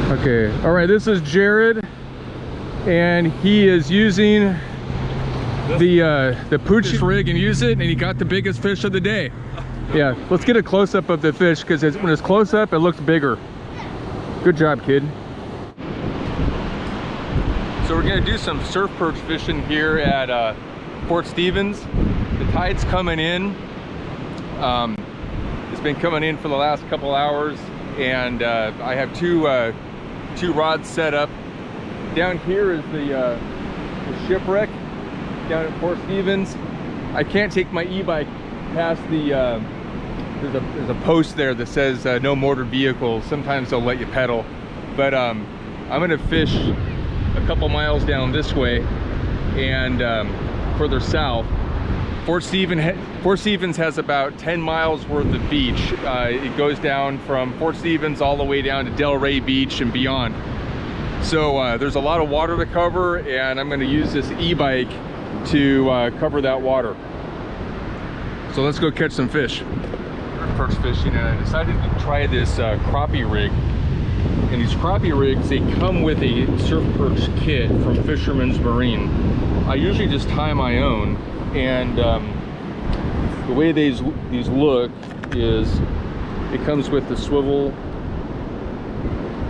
Okay, all right, this is Jared, and he is using the pooch rig and use it, and he got the biggest fish of the day. Yeah, let's get a close-up of the fish, because when it's close up, it looks bigger. Good job, kid. So we're gonna do some surf perch fishing here at Fort Stevens. The tide's coming in. It's been coming in for the last couple hours, and I have two rods set up. Down here is the shipwreck down at Fort Stevens. I can't take my e-bike past the there's a post there that says no motor vehicles. Sometimes they'll let you pedal, but I'm gonna fish a couple miles down this way and further south. Fort Stevens has about 10 miles worth of beach. It goes down from Fort Stevens all the way down to Delray Beach and beyond. So there's a lot of water to cover, and I'm going to use this e-bike to cover that water. So let's go catch some fish. Perch fishing, and I decided to try this crappie rig. And these crappie rigs, they come with a surf perch kit from Fisherman's Marine. I usually just tie my own, and the way these look is it comes with the swivel,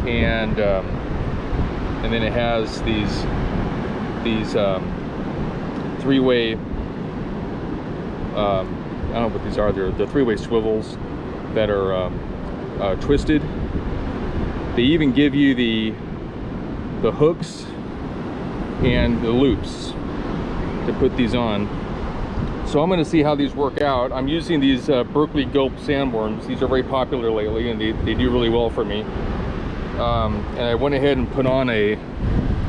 and then it has these three-way I don't know what these are. They're three-way swivels that are twisted. They even give you the hooks and the loops to put these on. So I'm going to see how these work out. I'm using these Berkeley Gulp sandworms. These are very popular lately, and they do really well for me. And I went ahead and put on a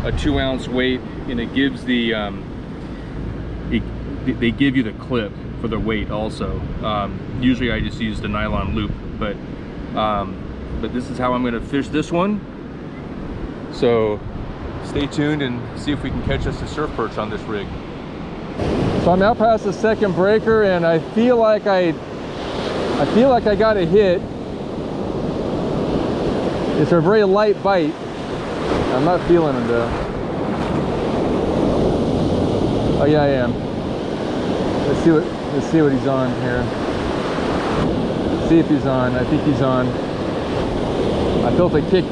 2-ounce weight, and it gives the they give you the clip for the weight also. Usually I just use the nylon loop, but this is how I'm going to fish this one. So stay tuned and see if we can catch us a surf perch on this rig. So I'm out past the second breaker, and I feel like I got a hit. It's a very light bite. I'm not feeling it though. Oh yeah, I am. Let's see what he's on here. See if he's on. I think he's on. I felt a kick.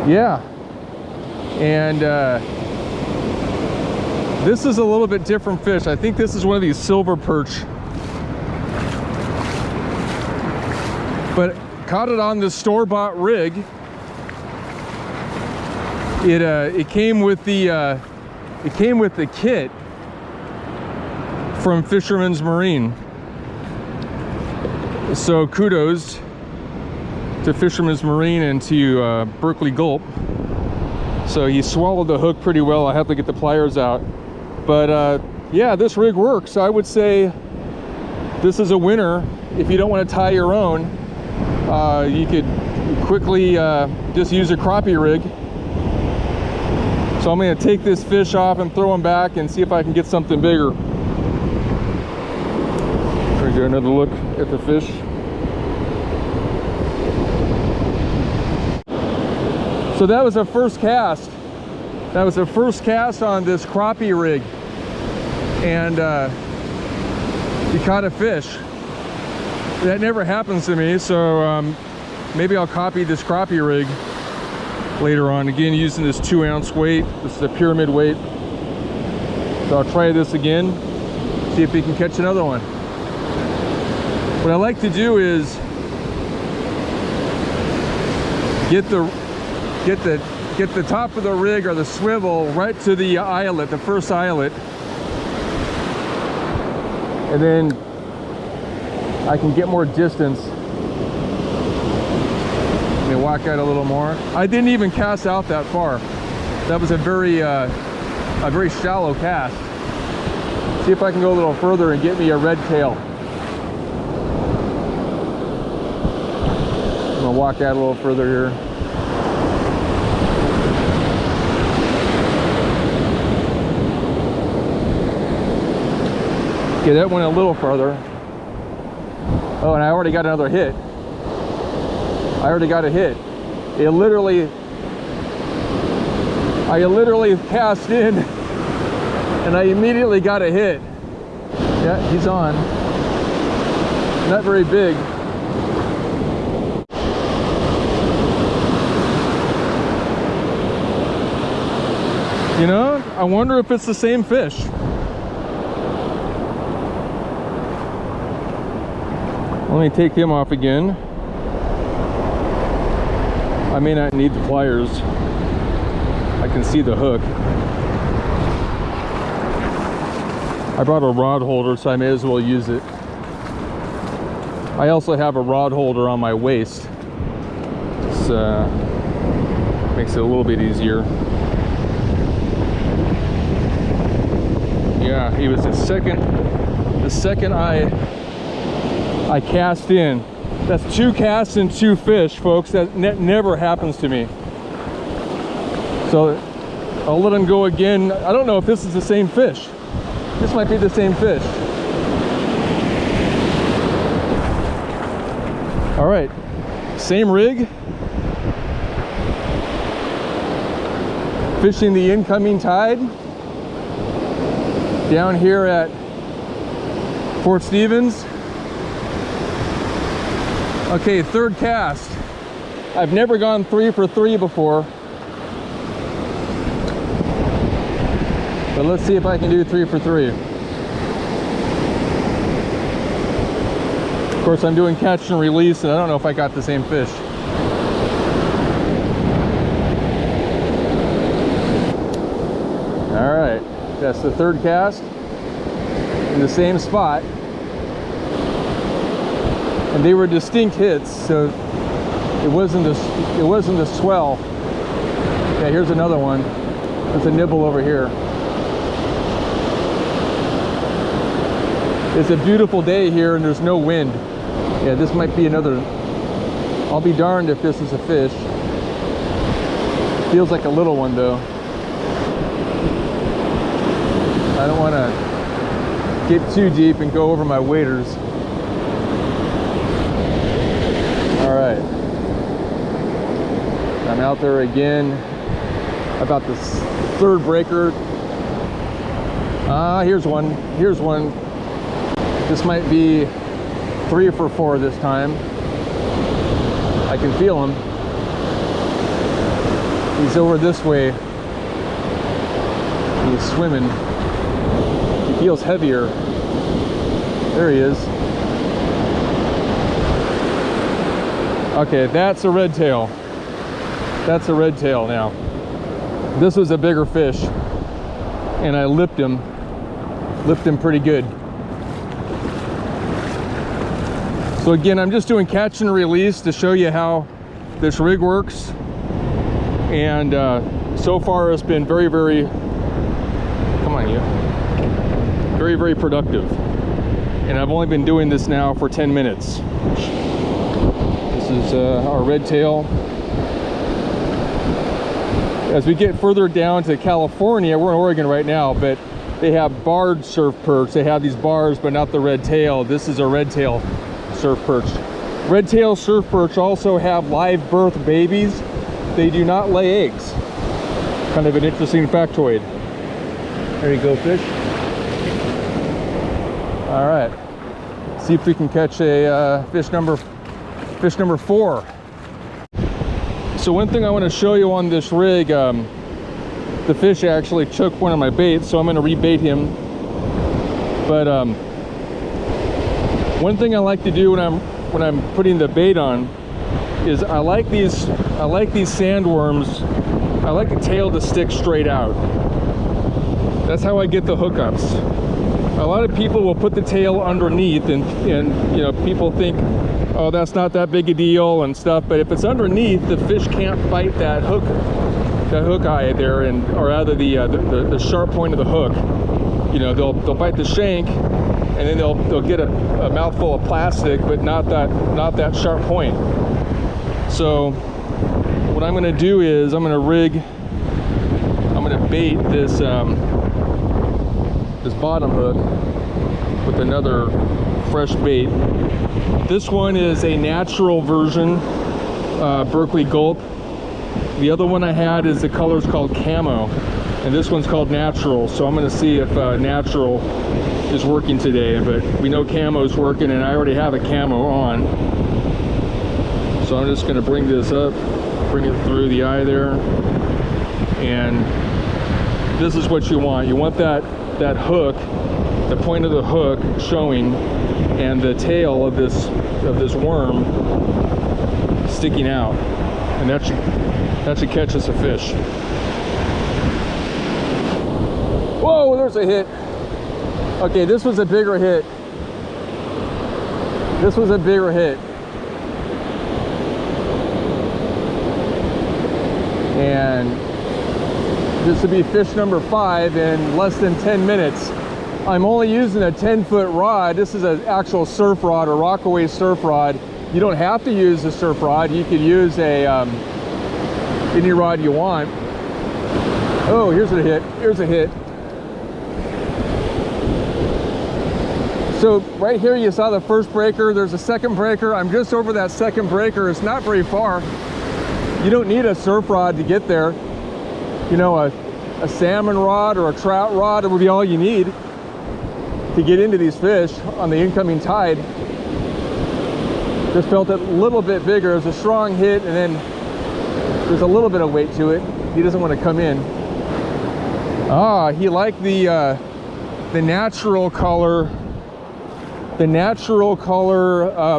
Yeah. And this is a little bit different fish. I think this is one of these silver perch. But caught it on this store-bought rig. It came with the kit from Fisherman's Marine. So kudos to Fisherman's Marine and to Berkeley Gulp. So he swallowed the hook pretty well. I have to get the pliers out, but yeah, this rig works. I would say this is a winner. If you don't want to tie your own, you could quickly just use a crappie rig. So I'm going to take this fish off and throw him back and see if I can get something bigger. Try to get another look at the fish. So that was a first cast. That was the first cast on this crappie rig, and he caught a fish. That never happens to me, so maybe I'll copy this crappie rig later on. Again, using this 2-ounce weight. This is a pyramid weight. So I'll try this again, see if we can catch another one. What I like to do is get the top of the rig or the swivel right to the eyelet, the first eyelet, and then I can get more distance. Let me walk out a little more. I didn't even cast out that far. That was a very shallow cast. See if I can go a little further and get me a red tail. I'm gonna walk out a little further here. Okay, that went a little further. Oh, and I already got another hit. I already got a hit. I literally cast in and I immediately got a hit. Yeah, he's on. Not very big. You know, I wonder if it's the same fish. Let me take him off again. I may not need the pliers. I can see the hook. I brought a rod holder, so I may as well use it. I also have a rod holder on my waist. This makes it a little bit easier. Yeah, he was the second I cast in. That's 2 casts and 2 fish, folks. That never happens to me. So I'll let him go again. I don't know if this is the same fish. This might be the same fish. All right, same rig. Fishing the incoming tide. Down here at Fort Stevens. Okay, 3rd cast. I've never gone 3 for 3 before. But let's see if I can do 3 for 3. Of course, I'm doing catch and release, and I don't know if I got the same fish. All right, that's the 3rd cast in the same spot. And they were distinct hits, so it wasn't a swell. Yeah, here's another one. There's a nibble over here. It's a beautiful day here and there's no wind. Yeah, this might be another. I'll be darned if this is a fish. Feels like a little one though. I don't want to get too deep and go over my waders. All right, I'm out there again. About the 3rd breaker. Here's one. This might be 3 for 4 this time. I can feel him. He's over this way. He's swimming. He feels heavier. There he is. Okay, that's a red tail. That's a red tail now. This was a bigger fish, and I lipped him pretty good. So again, I'm just doing catch and release to show you how this rig works. And so far it's been very, very, come on you, very, very productive. And I've only been doing this now for 10 minutes. This is our red tail. As we get further down to California, we're in Oregon right now, but they have barred surf perch. They have these bars, but not the red tail. This is a red tail surf perch. Red tail surf perch also have live birth babies. They do not lay eggs. Kind of an interesting factoid. There you go, fish. All right, see if we can catch a fish number 4. So one thing I want to show you on this rig, the fish actually took one of my baits, so I'm going to rebait him. But one thing I like to do when I'm putting the bait on is I like these sandworms. I like the tail to stick straight out. That's how I get the hookups. A lot of people will put the tail underneath, and you know, people think, oh, that's not that big a deal and stuff, but if it's underneath, the fish can't bite that hook eye there, or rather the sharp point of the hook. You know, they'll bite the shank, and then they'll get a mouthful of plastic, but not that sharp point. So what I'm going to do is I'm going to bait this this bottom hook with another fresh bait. This one is a natural version Berkeley Gulp. The other one I had is the color's called Camo, and this one's called Natural. So I'm going to see if Natural is working today, but we know Camo's working, and I already have a Camo on. So I'm just going to bring this up, bring it through the eye there, and this is what you want. You want that hook, the point of the hook showing, and the tail of this worm sticking out, and that should catch us a fish. Whoa, there's a hit. Okay, this was a bigger hit. This was a bigger hit. And this would be fish number 5 in less than 10 minutes. I'm only using a 10-foot rod. This is an actual surf rod, a Rockaway surf rod. You don't have to use a surf rod. You could use a any rod you want. Oh, here's a hit. Here's a hit. So right here you saw the first breaker. There's a second breaker. I'm just over that second breaker. It's not very far. You don't need a surf rod to get there. You know, a salmon rod or a trout rod, it would be all you need to get into these fish on the incoming tide. Just felt it a little bit bigger. It was a strong hit, and then there's a little bit of weight to it. He doesn't want to come in. Ah, he liked the natural color,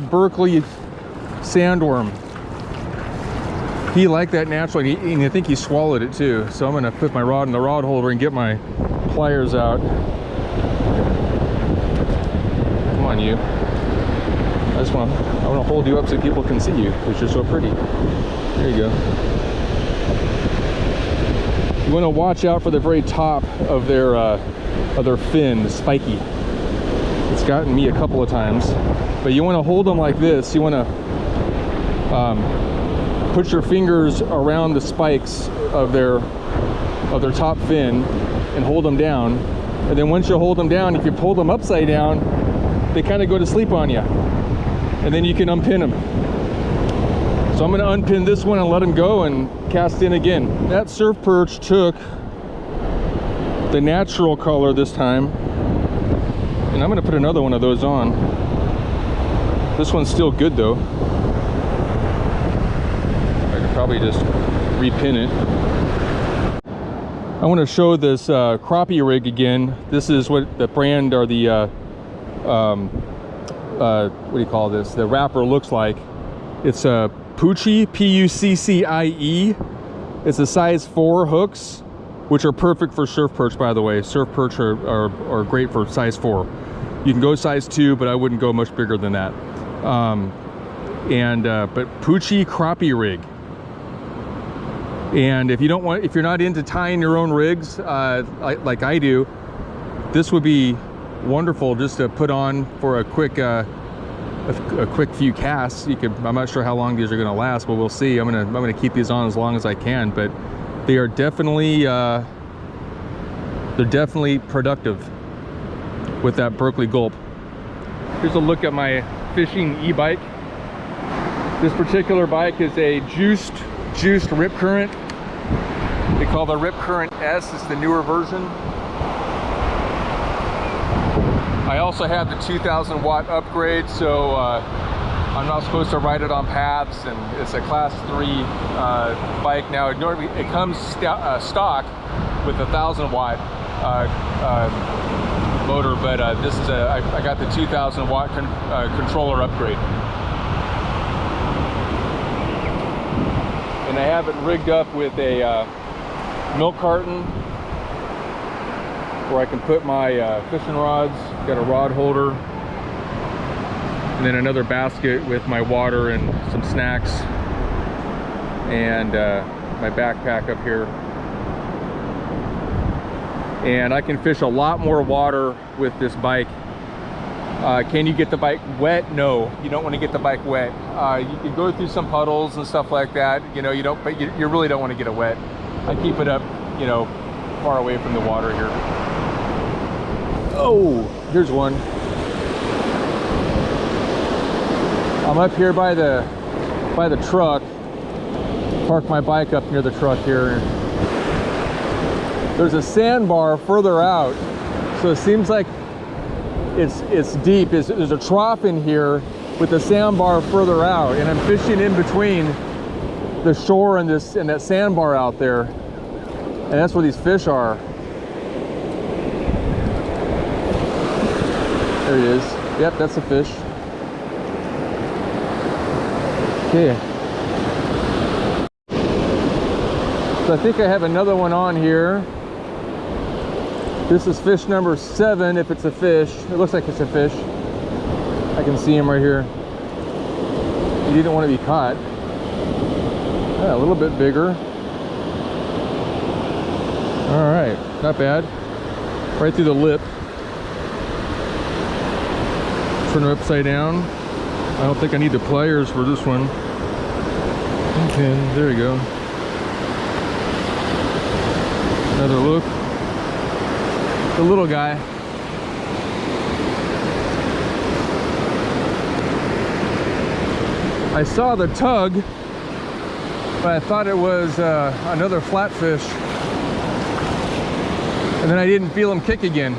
Berkeley sandworm. He liked that natural, and I think he swallowed it too. So I'm gonna put my rod in the rod holder and get my pliers out. Come on, you. I want to hold you up so people can see you because you're so pretty. There you go. You want to watch out for the very top of their fin, the spiky. It's gotten me a couple of times, but you want to hold them like this. You want to put your fingers around the spikes of their top fin and hold them down. And then once you hold them down, if you pull them upside down, they kind of go to sleep on you. And then you can unpin them. So I'm going to unpin this one and let him go and cast in again. That surf perch took the natural color this time, and I'm going to put another one of those on. This one's still good though. I could probably just repin it. I want to show this crappie rig again. This is what the brand, or the what do you call this? The wrapper looks like. It's a Pucci, P-U-C-C-I-E. It's a size 4 hooks, which are perfect for surf perch, by the way. Surf perch are great for size 4. You can go size 2, but I wouldn't go much bigger than that. But Pucci crappie rig. And if you're not into tying your own rigs, like I do, this would be wonderful just to put on for a quick few casts. I'm not sure how long these are going to last, but we'll see. I'm gonna keep these on as long as I can, but they are definitely productive with that Berkeley Gulp. Here's a look at my fishing e-bike. This particular bike is a juiced Rip Current. They call the Rip Current S. It's the newer version. I also have the 2,000 watt upgrade, so I'm not supposed to ride it on paths, and it's a class 3 bike now. It comes stock with a 1,000 watt motor, but this is I got the 2,000 watt controller upgrade. And I have it rigged up with a milk carton where I can put my fishing rods. Got a rod holder, and then another basket with my water and some snacks, and my backpack up here. And I can fish a lot more water with this bike. Can you get the bike wet? No, you don't want to get the bike wet. You can go through some puddles and stuff like that, you know, but you really don't want to get it wet. I keep it up, you know, far away from the water here. Oh, here's one. I'm up here by the truck, Park my bike up near the truck here. There's a sandbar further out, so it seems like it's deep. There's a trough in here with the sandbar further out, and I'm fishing in between the shore and that sandbar out there, and that's where these fish are. There he is. Yep, that's a fish. Okay. So I think I have another one on here. This is fish number 7, if it's a fish. It looks like it's a fish. I can see him right here. He didn't want to be caught. Yeah, a little bit bigger. All right, not bad. Right through the lip. Turn it upside down. I don't think I need the pliers for this one. Okay, there we go. Another look. The little guy. I saw the tug, but I thought it was another flatfish. And then I didn't feel him kick again.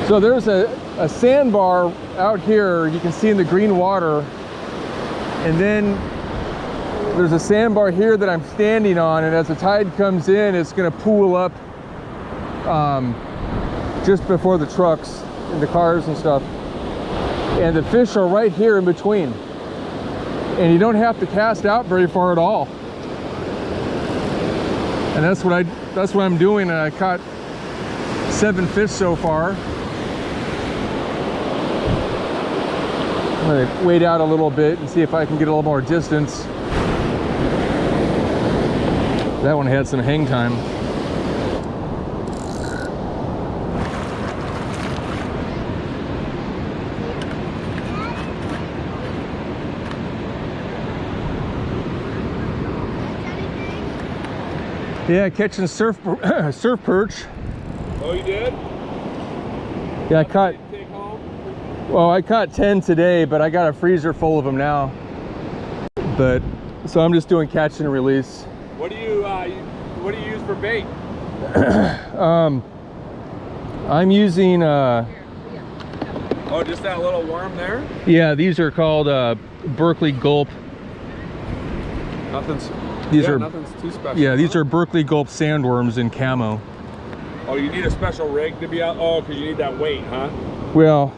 So there's a sandbar out here, you can see in the green water. And then there's a sandbar here that I'm standing on, and as the tide comes in, it's gonna pool up just before the trucks and the cars and stuff. And the fish are right here in between. And you don't have to cast out very far at all. And that's what I'm doing. I caught 7 fish so far. I'm gonna wait out a little bit and see if I can get a little more distance. That one had some hang time. Yeah, catching surf perch. Oh, you did? Yeah, I caught. Take home? Well, I caught 10 today, but I got a freezer full of them now. But so I'm just doing catch and release. What do you use for bait? I'm using oh, just that little worm there? yeah, these are called Berkeley Gulp. Nothing's too special. Yeah, these are Berkeley Gulp sandworms in camo. Oh, you need a special rig to be out? Oh, because you need that weight, huh? Well,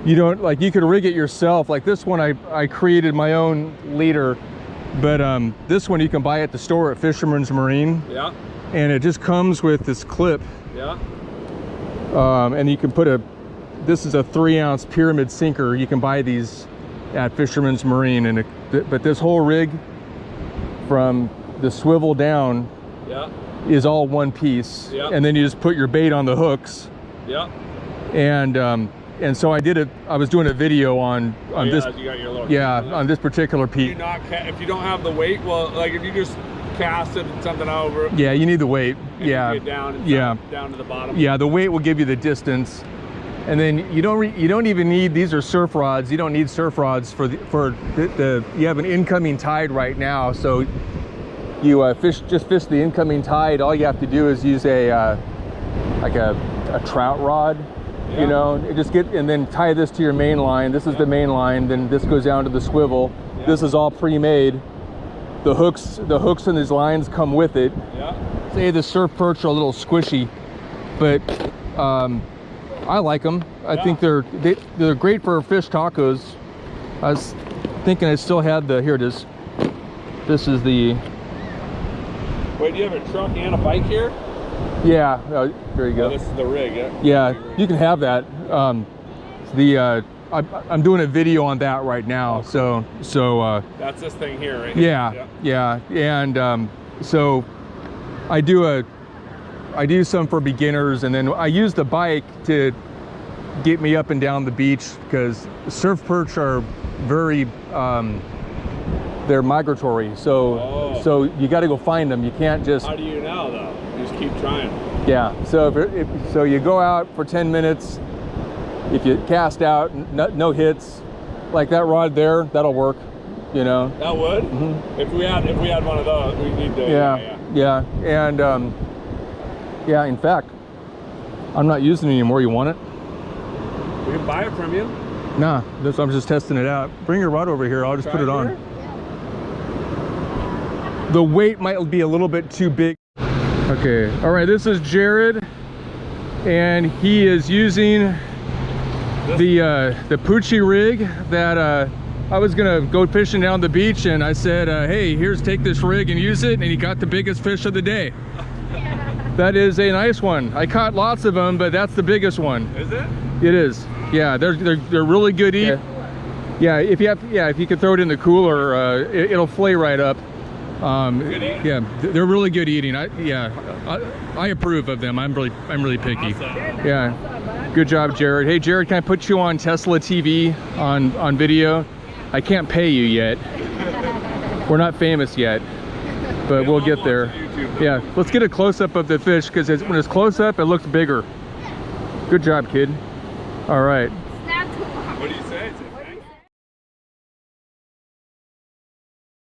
you don't, like, you could rig it yourself. Like this one, I created my own leader, but this one you can buy at the store at Fisherman's Marine. Yeah. And it just comes with this clip. Yeah. And you can put this is a 3-ounce pyramid sinker. You can buy these at Fisherman's Marine, but this whole rig, from the swivel down, yeah, is all one piece. Yeah. And then you just put your bait on the hooks. Yeah. And so I was doing a video on this. You got your little on this particular piece. If you don't have the weight, well, like if you just cast it and something over. Yeah, you need the weight. Yeah. Down to the bottom. Yeah, the weight will give you the distance. And then you don't even need, these are surf rods. You don't need surf rods for you have an incoming tide right now, so you just fish the incoming tide. All you have to do is use like a trout rod, yeah. You know, and then tie this to your main line. This is the main line. Then this goes down to the swivel. Yeah. This is all pre-made. The hooks and these lines come with it. Yeah. Say the surf perch are a little squishy, but I like them. I think they're great for fish tacos. I was thinking I still had here it is. This is the. Wait, do you have a truck and a bike here? Yeah, there you go. Oh, this is the rig, yeah? Yeah, you can have that. I'm doing a video on that right now. Oh, cool. So that's this thing here, right? Yeah. And so I do some for beginners, and then I use the bike to get me up and down the beach, because surf perch are very they're migratory, so you got to go find them. You can't just. How do you know though? You just keep trying. Yeah, so you go out for 10 minutes. If you cast out, no hits, like that rod there, that'll work. you know. That would? If we had one of those, we need to. Yeah. And yeah, in fact, I'm not using it anymore. You want it? We can buy it from you. Nah, I'm just testing it out. Bring your rod over here. I'll just put it on. The weight might be a little bit too big. Okay, all right, this is Jared, and he is using the Poochie rig that I was gonna go fishing down the beach, and I said, hey, take this rig and use it, and he got the biggest fish of the day. That is a nice one. I caught lots of them, but that's the biggest one. Is it? It is. Yeah, they're really good eat. Yeah, if you could throw it in the cooler, it'll flay right up. Yeah, they're really good eating. I approve of them. I'm really picky. Awesome. Yeah, good job, Jared. Hey, Jared, can I put you on Tesla TV on video? I can't pay you yet. We're not famous yet, but we'll get there. Yeah, let's get a close-up of the fish, because when it's close up, it looks bigger. Good job, kid. All right. What do you say?